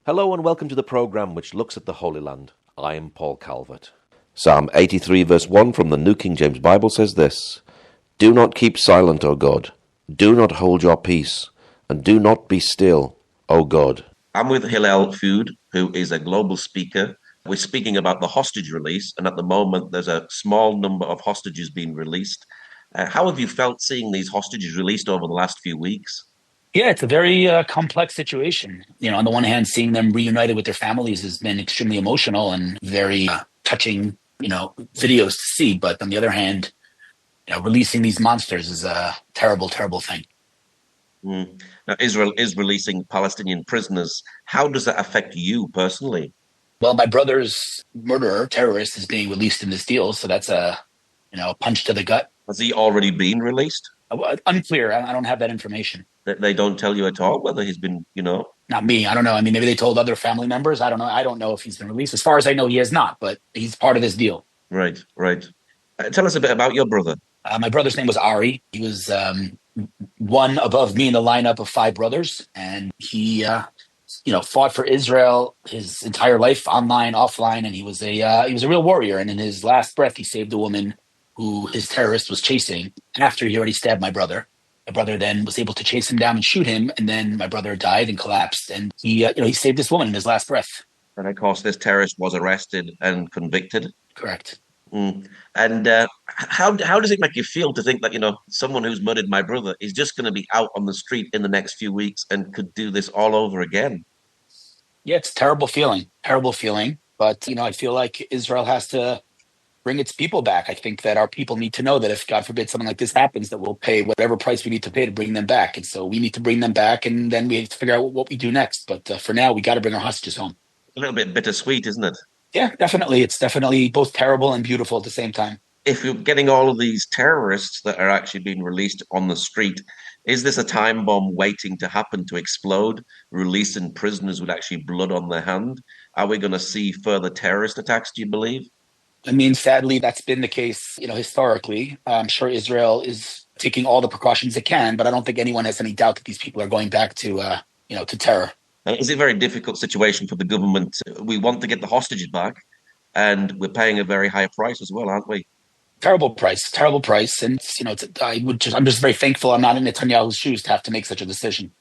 Hello and welcome to the programme which looks at the Holy Land. I am Paul Calvert. Psalm 83 verse 1 from the New King James Bible says this: Do not keep silent, O God. Do not hold your peace, and do not be still, O God. I'm with Hillel Fuld, who is a global speaker. We're speaking about the hostage release, and at the moment there's a small number of hostages being released. How have you felt seeing these hostages released over the last few weeks? Yeah, it's a very complex situation. On the one hand, seeing them reunited with their families has been extremely emotional and very touching, videos to see. But on the other hand, releasing these monsters is a terrible, terrible thing. Now, Israel is releasing Palestinian prisoners. How does that affect you personally? Well, my brother's murderer, terrorist, is being released in this deal. So that's a punch to the gut. Has he already been released? Unclear. I don't have that information. They don't tell you at all whether he's been, Not me. I don't know. I mean, maybe they told other family members. I don't know. I don't know if he's been released. As far as I know, he has not, but he's part of this deal. Right. Tell us a bit about your brother. My brother's name was Ari. He was one above me in the lineup of 5 brothers. And he, fought for Israel his entire life, online, offline. And he was a real warrior. And in his last breath, he saved a woman who his terrorist was chasing after he already stabbed my brother. My brother then was able to chase him down and shoot him, and then my brother died and collapsed. And he saved this woman in his last breath. And of course, this terrorist was arrested and convicted. Correct. And how does it make you feel to think that someone who's murdered my brother is just going to be out on the street in the next few weeks and could do this all over again? Yeah, it's a terrible feeling. But I feel like Israel has to bring its people back. I think that our people need to know that if, God forbid, something like this happens, that we'll pay whatever price we need to pay to bring them back. And so we need to bring them back, and then we have to figure out what we do next. But for now, we got to bring our hostages home. A little bit bittersweet, isn't it? Yeah, definitely. It's definitely both terrible and beautiful at the same time. If you're getting all of these terrorists that are actually being released on the street, is this a time bomb waiting to happen, to explode, releasing prisoners with actually blood on their hand? Are we going to see further terrorist attacks, do you believe? I mean, sadly, that's been the case, historically. I'm sure Israel is taking all the precautions it can, but I don't think anyone has any doubt that these people are going back to terror. Is it a very difficult situation for the government? We want to get the hostages back, and we're paying a very high price as well, aren't we? Terrible price. And I'm just very thankful I'm not in Netanyahu's shoes to have to make such a decision.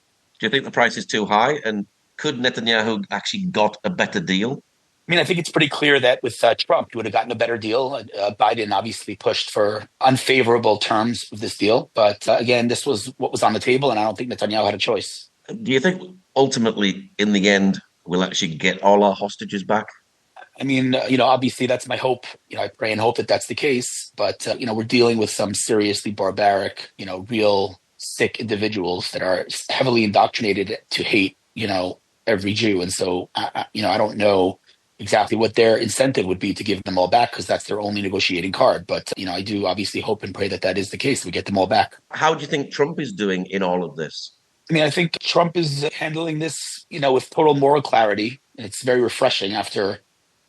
Do you think the price is too high? And could Netanyahu actually got a better deal? I mean, I think it's pretty clear that with Trump, he would have gotten a better deal. Biden obviously pushed for unfavorable terms of this deal. But again, this was what was on the table, and I don't think Netanyahu had a choice. Do you think ultimately, in the end, we'll actually get all our hostages back? I mean, obviously that's my hope. I pray and hope that that's the case. But, we're dealing with some seriously barbaric, real sick individuals that are heavily indoctrinated to hate, every Jew. And so, I don't know exactly what their incentive would be to give them all back, because that's their only negotiating card. But, I do obviously hope and pray that that is the case. We get them all back. How do you think Trump is doing in all of this? I mean, I think Trump is handling this, with total moral clarity. And it's very refreshing after,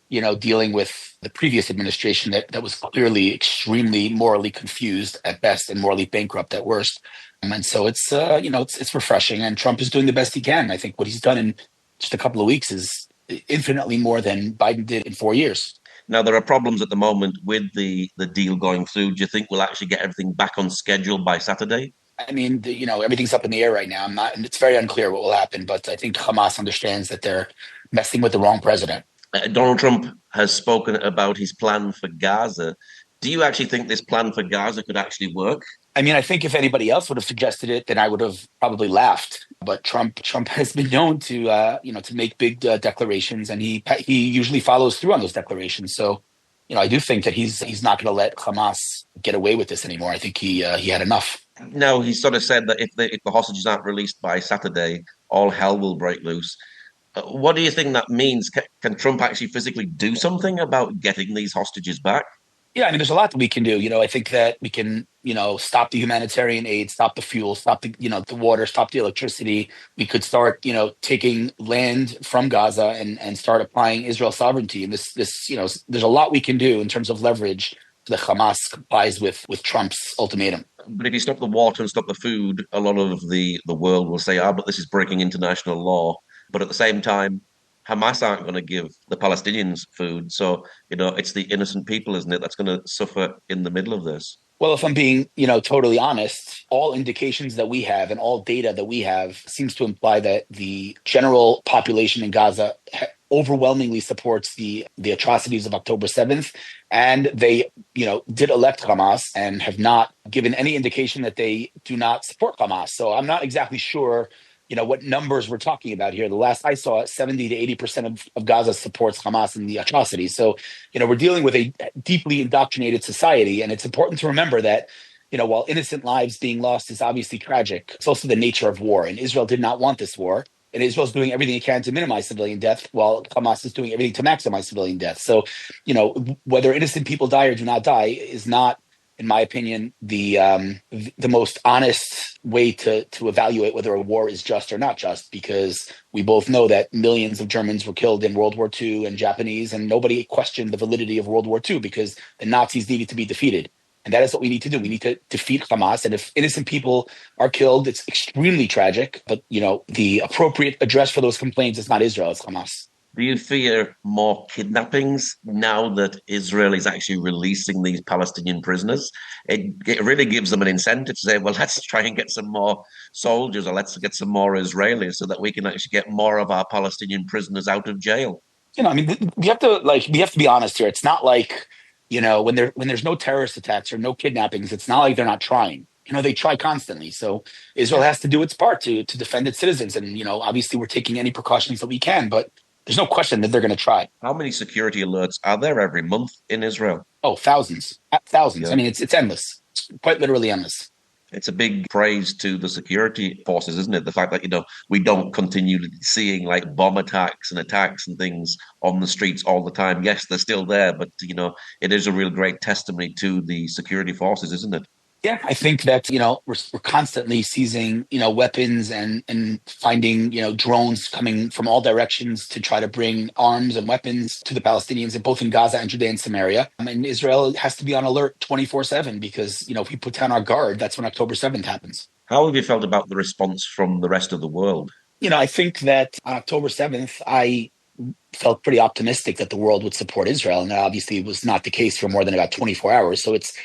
dealing with the previous administration that was clearly extremely morally confused at best and morally bankrupt at worst. And so it's, it's refreshing. And Trump is doing the best he can. I think what he's done in just a couple of weeks is infinitely more than Biden did in 4 years. Now, there are problems at the moment with the deal going through. Do you think we'll actually get everything back on schedule by Saturday? I mean, everything's up in the air right now. It's very unclear what will happen, but I think Hamas understands that they're messing with the wrong president. Donald Trump has spoken about his plan for Gaza. Do you actually think this plan for Gaza could actually work? I mean, I think if anybody else would have suggested it, then I would have probably laughed. But Trump has been known to make big declarations, and he usually follows through on those declarations. So, I do think that he's not going to let Hamas get away with this anymore. I think he had enough. No, he sort of said that if the hostages aren't released by Saturday, all hell will break loose. What do you think that means? Can Trump actually physically do something about getting these hostages back? Yeah, I mean, there's a lot that we can do. I think that we can, stop the humanitarian aid, stop the fuel, stop the water, stop the electricity. We could start, taking land from Gaza and start applying Israel sovereignty. And this, there's a lot we can do in terms of leverage that Hamas complies with Trump's ultimatum. But if you stop the water and stop the food, a lot of the world will say, but this is breaking international law. But at the same time, Hamas aren't going to give the Palestinians food. So, it's the innocent people, isn't it, that's going to suffer in the middle of this. Well, if I'm being, totally honest, all indications that we have and all data that we have seems to imply that the general population in Gaza overwhelmingly supports the atrocities of October 7th. And they, did elect Hamas and have not given any indication that they do not support Hamas. So I'm not exactly sure what numbers we're talking about here. The last I saw, 70 to 80% of Gaza supports Hamas and the atrocities. So, we're dealing with a deeply indoctrinated society. And it's important to remember that, while innocent lives being lost is obviously tragic, it's also the nature of war. And Israel did not want this war. And Israel is doing everything it can to minimize civilian death, while Hamas is doing everything to maximize civilian death. So, whether innocent people die or do not die is not, in my opinion, the most honest way to evaluate whether a war is just or not just, because we both know that millions of Germans were killed in World War II and Japanese, and nobody questioned the validity of World War II because the Nazis needed to be defeated. And that is what we need to do. We need to defeat Hamas. And if innocent people are killed, it's extremely tragic. But, the appropriate address for those complaints is not Israel, it's Hamas. Do you fear more kidnappings now that Israel is actually releasing these Palestinian prisoners? It really gives them an incentive to say, well, let's try and get some more soldiers, or let's get some more Israelis so that we can actually get more of our Palestinian prisoners out of jail. We have to be honest here. It's not like, when there's no terrorist attacks or no kidnappings, it's not like they're not trying. They try constantly. So Israel has to do its part to defend its citizens. And, obviously we're taking any precautions that we can, but there's no question that they're going to try. How many security alerts are there every month in Israel? Oh, thousands. Thousands. Yeah. It's endless. It's quite literally endless. It's a big praise to the security forces, isn't it? The fact that, we don't continue seeing like bomb attacks and attacks and things on the streets all the time. Yes, they're still there, but, it is a real great testimony to the security forces, isn't it? Yeah, I think that, we're constantly seizing, weapons and finding, drones coming from all directions to try to bring arms and weapons to the Palestinians, both in Gaza and Judea and Samaria. And Israel has to be on alert 24/7 because, if we put down our guard, that's when October 7th happens. How have you felt about the response from the rest of the world? I think that on October 7th, I felt pretty optimistic that the world would support Israel. And that obviously was not the case for more than about 24 hours. So it's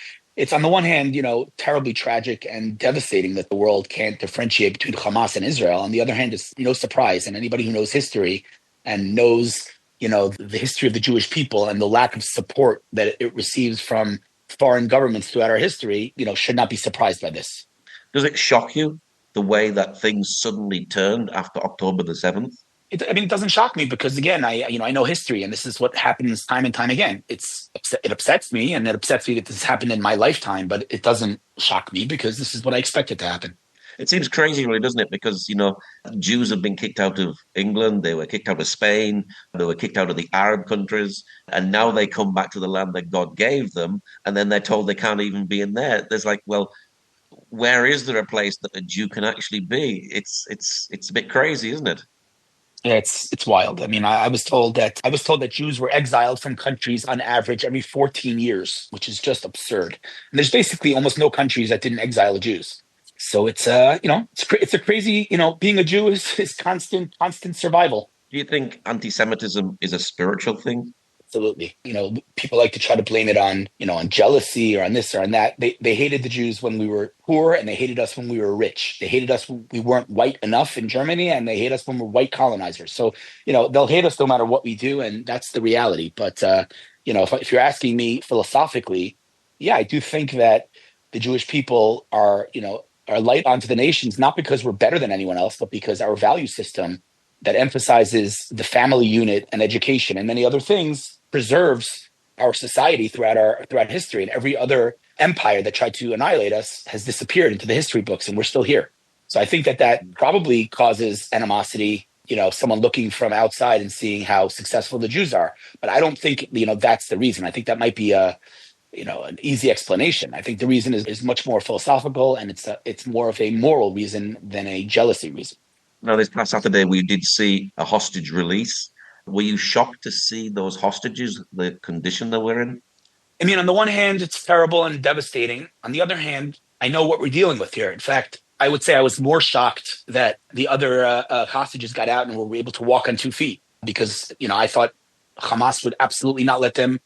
on the one hand, terribly tragic and devastating that the world can't differentiate between Hamas and Israel. On the other hand, it's no surprise. And anybody who knows history and knows, the history of the Jewish people and the lack of support that it receives from foreign governments throughout our history, should not be surprised by this. Does it shock you the way that things suddenly turned after October the 7th? It doesn't shock me because, again, I know history, and this is what happens time and time again. It upsets me, and it upsets me that this happened in my lifetime, but it doesn't shock me because this is what I expected to happen. It seems crazy, really, doesn't it? Because, Jews have been kicked out of England, they were kicked out of Spain, they were kicked out of the Arab countries, and now they come back to the land that God gave them, and then they're told they can't even be in there. There's like, well, where is there a place that a Jew can actually be? It's a bit crazy, isn't it? Yeah, it's wild. I was told that Jews were exiled from countries on average every 14 years, which is just absurd. And there's basically almost no countries that didn't exile Jews. So it's a crazy, being a Jew is constant survival. Do you think anti-Semitism is a spiritual thing? Absolutely. People like to try to blame it on jealousy or on this or on that. They hated the Jews when we were poor, and they hated us when we were rich. They hated us when we weren't white enough in Germany, and they hate us when we're white colonizers. So, they'll hate us no matter what we do, and that's the reality. But, if you're asking me philosophically, yeah, I do think that the Jewish people are light onto the nations, not because we're better than anyone else, but because our value system that emphasizes the family unit and education and many other things preserves our society throughout history. And every other empire that tried to annihilate us has disappeared into the history books, and we're still here. So I think that probably causes animosity, someone looking from outside and seeing how successful the Jews are. But I don't think, that's the reason. I think that might be an easy explanation. I think the reason is much more philosophical, and it's more of a moral reason than a jealousy reason. Now, this past Saturday, we did see a hostage release. Were you shocked to see those hostages, the condition they were in? On the one hand, it's terrible and devastating. On the other hand, I know what we're dealing with here. In fact, I would say I was more shocked that the other hostages got out and were able to walk on 2 feet. because, I thought Hamas would absolutely not let them,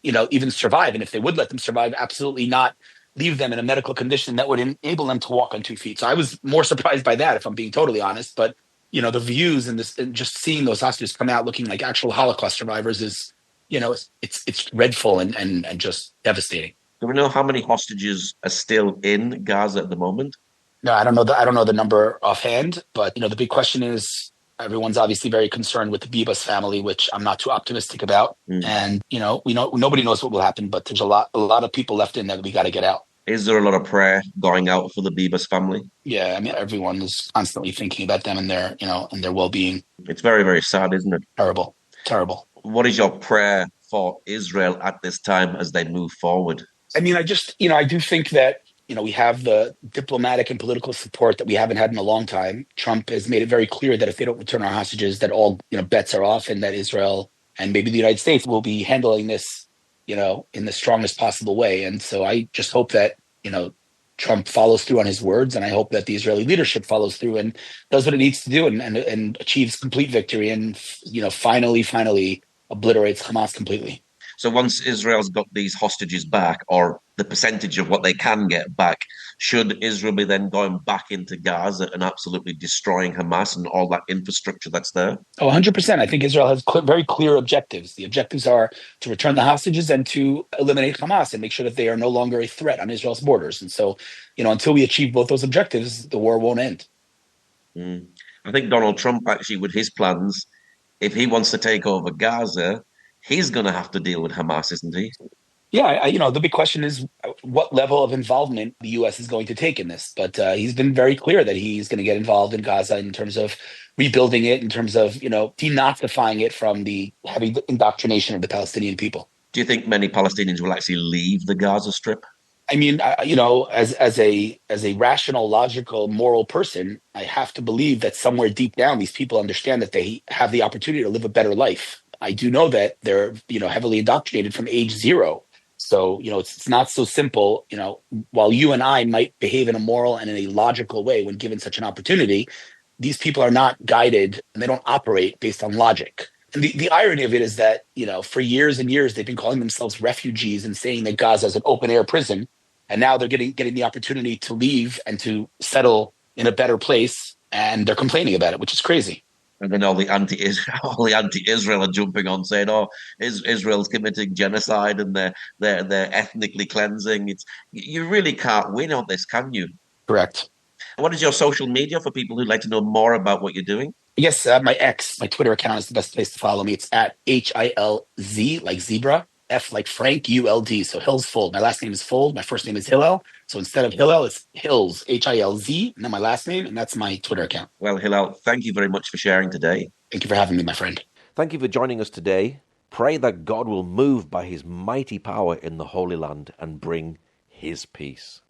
even survive. And if they would let them survive, absolutely not leave them in a medical condition that would enable them to walk on 2 feet. So I was more surprised by that, if I'm being totally honest. But, the views and this, and just seeing those hostages come out looking like actual Holocaust survivors is, it's dreadful and just devastating. Do we know how many hostages are still in Gaza at the moment? No, I don't know. I don't know the number offhand, but the big question is, everyone's obviously very concerned with the Bibas family, which I'm not too optimistic about. And nobody knows what will happen, but there's a lot of people left in there that we got to get out. Is there a lot of prayer going out for the Bibas family? Yeah, I mean, everyone is constantly thinking about them and their and their well-being. It's very, very sad, isn't it? Terrible. What is your prayer for Israel at this time as they move forward? I mean, I just I do think that we have the diplomatic and political support that we haven't had in a long time. Trump has made it very clear that if they don't return our hostages, that all bets are off, and that Israel and maybe the United States will be handling this in the strongest possible way. And so I just hope that Trump follows through on his words, and I hope that the Israeli leadership follows through and does what it needs to do and achieves complete victory and finally obliterates Hamas completely. So once Israel's got these hostages back, or the percentage of what they can get back, should Israel be then going back into Gaza and absolutely destroying Hamas and all that infrastructure that's there? Oh, 100%. I think Israel has very clear objectives. The objectives are to return the hostages and to eliminate Hamas and make sure that they are no longer a threat on Israel's borders. And so, until we achieve both those objectives, the war won't end. I think Donald Trump, actually, with his plans, if he wants to take over Gaza, he's going to have to deal with Hamas, isn't he? Yeah, the big question is what level of involvement the U.S. is going to take in this. But he's been very clear that he's going to get involved in Gaza in terms of rebuilding it, in terms of, denazifying it from the heavy indoctrination of the Palestinian people. Do you think many Palestinians will actually leave the Gaza Strip? I mean, as a rational, logical, moral person, I have to believe that somewhere deep down, these people understand that they have the opportunity to live a better life. I do know that they're, heavily indoctrinated from age 0. So, it's not so simple. While you and I might behave in a moral and in a logical way when given such an opportunity, these people are not guided and they don't operate based on logic. And the irony of it is that, for years and years, they've been calling themselves refugees and saying that Gaza is an open air prison. And now they're getting the opportunity to leave and to settle in a better place. And they're complaining about it, which is crazy. And then all the anti-Israel are jumping on, saying, "Oh, Israel's committing genocide and they're ethnically cleansing." You really can't win on this, can you? Correct. What is your social media for people who'd like to know more about what you're doing? Yes, my Twitter account is the best place to follow me. It's at HILZ, like zebra, F like Frank, ULD. So Hillel Fuld. My last name is Fuld. My first name is Hillel. So instead of Hillel, it's Hills, HILZ, and then my last name, and that's my Twitter account. Well, Hillel, thank you very much for sharing today. Thank you for having me, my friend. Thank you for joining us today. Pray that God will move by his mighty power in the Holy Land and bring his peace.